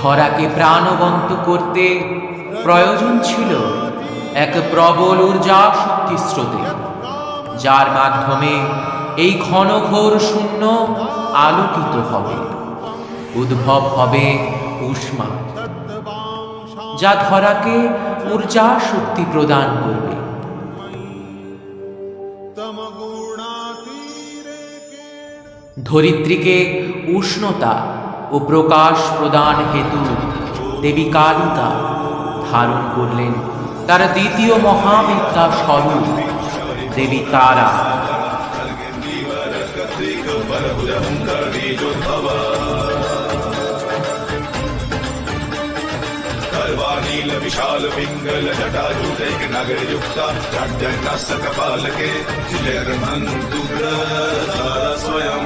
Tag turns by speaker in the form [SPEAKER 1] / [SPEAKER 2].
[SPEAKER 1] ধরাকে প্রাণবন্ত করতে প্রয়োজন ছিল এক প্রবল ঊর্জা শক্তি স্রোতে, যার মাধ্যমে এই ঘনঘোর শূন্য আলোকিত হবে, উদ্ভব হবে ঊষ্মা, যা ধরাকে ঊর্জা শক্তি প্রদান করবে। ধরিত্রীকে উষ্ণতা ও প্রকাশ প্রদান হেতু দেবী কালিকা ধারণ করলেন তার দ্বিতীয় মহাবিদ্যা স্বরূপ দেবী তারা।
[SPEAKER 2] नील विशाल पिंगल जटाजूटैक नगर युक्ता कपाल के स्वयं